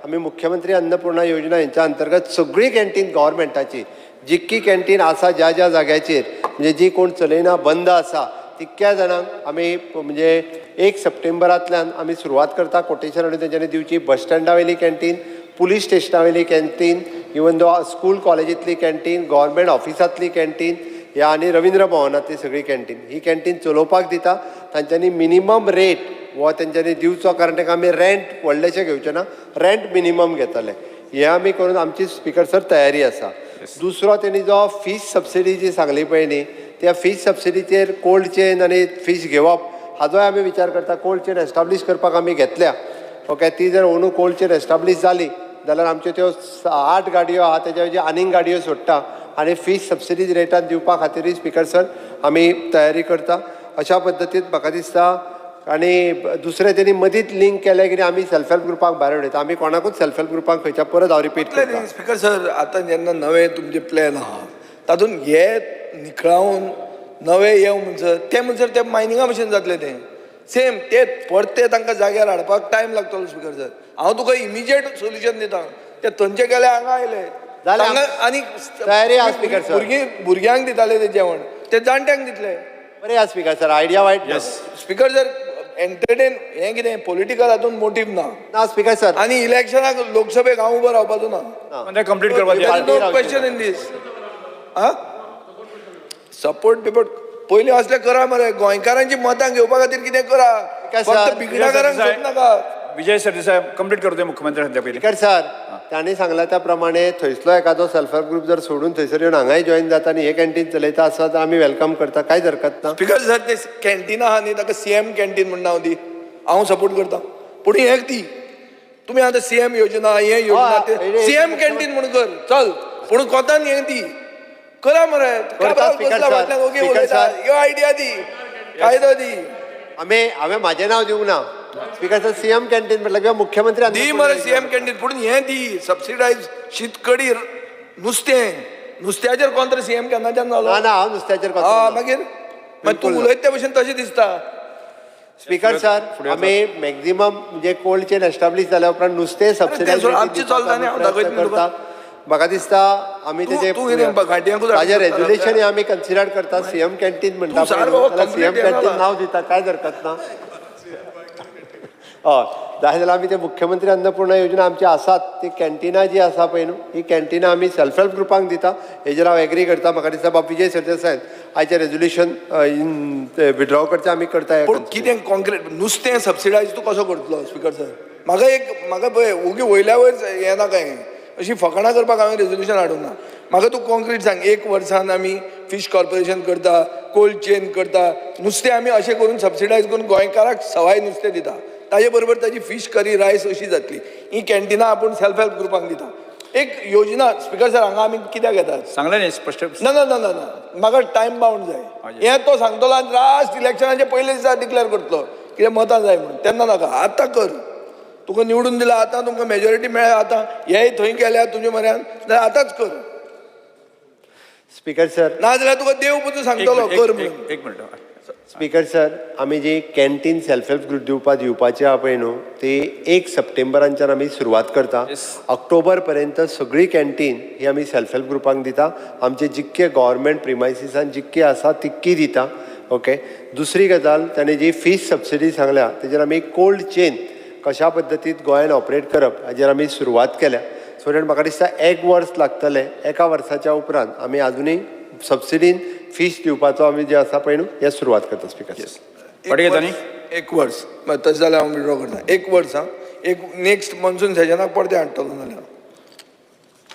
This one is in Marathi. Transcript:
आमी मुख्यमंत्री अन्नपूर्णा योजना यांच्या अंतर्गत सगळी कॅन्टीन गव्हर्मेंटाची जितकी कॅन्टीन आसा ज्या ज्या जाग्याचेर म्हणजे जी कोण चलयना बंद आसा तितक्या जाणांक आमी म्हणजे 1 सप्टेंबरांतल्यान आमी सुरवात करता कोटेशन हाडून तेंच्यांनी दिवची. बस स्टँडा वयली कॅन्टीन, पुलीस स्टेशना वयली कॅन्टीन, इवन दो स्कूल कॉलेजींतली कॅन्टीन, गव्हर्मेंट ऑफिसांतली कॅन्टीन ह्या आनी रवींद्र भवनांतली सगळी कॅन्टीन ही कॅन्टीन चलोवपाक दिता. तांच्यांनी मिनिमम रेट वो तेंच्यांनी दिवचो, कारण ताका आमी रेंट व्हडलेशें घेवचें ना, रेंट मिनिमम घेतले. हे आमी करून आमची स्पिकर सर तयारी आसा. दुसरो तेणी जो फीश सबसिडी जी सांगली पळय न्ही, त्या फीश सबसिडीचेर कोल्ड चेन आनी फीश घेवप हाजोय आमी विचार करता. कोल्ड चेन एस्टाब्लीश करपाक आमी घेतल्या. ओके, ती जर अंदू कोल्ड चेन एस्टाब्लीश जाली जाल्यार आमच्यो त्यो 8 गाडयो आहा तेच्या वयल्यान आनीक गाडयो सोडटा आनी फीश सबसिडीज रेटान दिवपा खातीरूय स्पिकर सर आमी तयारी करता. अशा पद्दतीन म्हाका दिसता. आनी दुसरें तेणी मदींच लिंक केलें कितें आमी सेल्फ हेल्प ग्रुपाक भायर उडयता. आमी कोणाकूच सेल्फ हेल्प ग्रुपाक खंयच्या परत हांव रिपीट करता. स्पिकर सर आतां जेन्ना नवे तुमचे प्लॅन आहा तातूंत हे निखळावन नवे येवं म्हणसर ते मायनिंगा भशेन जातलें तें सेम ते परते तांकां जाग्यार हाडपाक टायम लागतलो. स्पिकर सर हांव तुका इमिजिएट सोल्युशन दिता. ते थंयचे गेले हांगा आयले आनी तयारी आहा स्पिकर सर. भुरग्यांक दिताले ते जेवण ते जाणट्यांक दितले. बरें आहा स्पिकर सर, आयडिया वायट ना. स्पिकर सर एंटरटेन हें कितें पॉलिटिकल हातूंत मोटीव ना स्पिकर सर. आनी इलेक्शनाक लोकसभेक हांव उबो रावपाचो ना. कंप्लीट करपाचें नो क्वेश्चन इन दीस. सपोर्ट बिपोर्ट पयलीं असलें करा मरे. गोंयकारांची मतां घेवपा खातीर कितें करा. फक्त बिगडाकारांक सोद नाका. विजय सरदेसाय कंप्लीट करू दे मुख्यमंत्री सध्या पयलीं. स्पिकर सर तांणी सांगला त्या प्रमाणे थंयसलो एखादो सेल्फ हेल्प ग्रुप जर सोडून थंयसर येवन हांगाय जॉईन जाता आनी हे कॅन्टीन चलयता आसत तर आमी वेलकम करता, कांयच हरकत ना. स्पिकर सर ते कॅन्टीन आहा न्ही ताका सीएम कॅन्टीन म्हण नांव दी. हांव सपोर्ट करता. पूण हें दी तुमी आतां सीएम योजना हे योजना सीएम कॅन्टीन म्हण कर चल. पूण कोतान हें दी करा मरे. ह्यो आयडिया दी, कायदो दी. हांवें म्हाजें नांव दिवंक ना. स्पिकर सर सीएम कॅन्टीन म्हटलं किंवा मुख्यमंत्री दी मरे सीएम कॅन्टीन. पूण हें दी सबसिडायज शीतकडी नुस्त्याचेर कोण तरी सीएम केन्नाच्यान जालो ना. हांव नुस्त्याचेर मागीर तूं उलयता त्या भशेन तशें दिसता. स्पिकर सर आमी मॅक्झिमम म्हणजे कोल्ड चेन एस्टाब्लीश जाल्या उपरांत नुस्तें सबसिडायज करता. म्हाका दिसता आमी ताजें रेजुलेशन आमी कन्सिडर करता. सीएम कॅन्टीन म्हणटा सीएम कॅन्टीन नांव दिता, कांयच हरकत ना. हय, जाय जाल्यार आमी ते मुख्यमंत्री अन्नपूर्णा योजना आमची आसात ती कॅन्टिनां जी आसा पळय न्हू ही कॅन्टिनां आमी सेल्फ हेल्प ग्रुपांक दिता. हेजेर हांव एग्री करता. म्हाका दिसता बाब विजय सरदेसाय आयचें रेजुल्युशन विड्रॉ करचें आमी करता. पूण कितें कॉन्क्रीट नुस्तें सबसिडायज तूं कसो करतलो स्पिकर सर? म्हाका पळय ओगी वयल्या वयर हें नाका. हें अशी फकाणां करपाक हांवें रेजुल्युशन हाडूंक ना. म्हाका तूं कॉन्क्रीट सांग. 1 वर्सान आमी फीश कॉर्पोरेशन करता, कोल्ड चेन करता, नुस्तें आमी अशें करून सबसिडायज करून गोंयकाराक सवाय नुस्तें दिता. ताजे बरोबर ताजी फीश करी रायस अशी जातली. ही कॅन्टिनां आपूण सेल्फ हेल्प ग्रुपांक दिता. एक योजना स्पिकर सर हांगा आमी कित्याक येतात सांगलें न्ही स्पश्ट. ना ना ना ना ना म्हाका टायम बाउंड जाय. हें तो सांगतलो आनी लास्ट इलेक्शनाचे पयले दिसा डिक्लेअर करतलो कितें मतां जाय म्हणून. तेन्ना नाका, आतां कर. तुका निवडून दिला आतां, तुमकां मेजॉरिटी मेळ्ळ्या आतां, हेय थंय गेल्या तुजे म्हऱ्यान जाल्यार आतांच कर. स्पिकर सर ना जाल्यार तुका देव पुजू सांगतलो कर म्हणून. एक मिनट. स्पिकर सर आमी जी कॅन्टीन सेल्फ हेल्प ग्रुप दिवपाची आहा पळय न्हू ती 1 सप्टेंबरांच्यान आमी सुरवात करता. ऑक्टोबर पर्यंत सगळी कॅन्टीन ही आमी सेल्फ हेल्प ग्रुपांक दिता. आमचे जितके गव्हर्मेंट प्रिमायसिसान जितकी आसा तितकी दिता. ओके, दुसरी गजाल ताणें जी फीश सबसिडी सांगल्या तेजेर आमी कोल्ड चेन कशा पद्दतीन गोंयान ऑपरेट करप हाजेर आमी सुरवात केल्या. सो दॅट म्हाका दिसता 1 वर्स लागतलें. 1 वर्साच्या उपरांत आमी आजुनूय सबसिडीन फीश दिवपाचो आमी जे आसा पळय न्हू हे सुरवात करता. स्पिकर पडे 1 वर्स तशें जाल्यार हांव विड्रॉ करता. 1 वर्स एक नेक्स्ट मॉन्सून सेशनाक पडते हाडटलो नाल्यार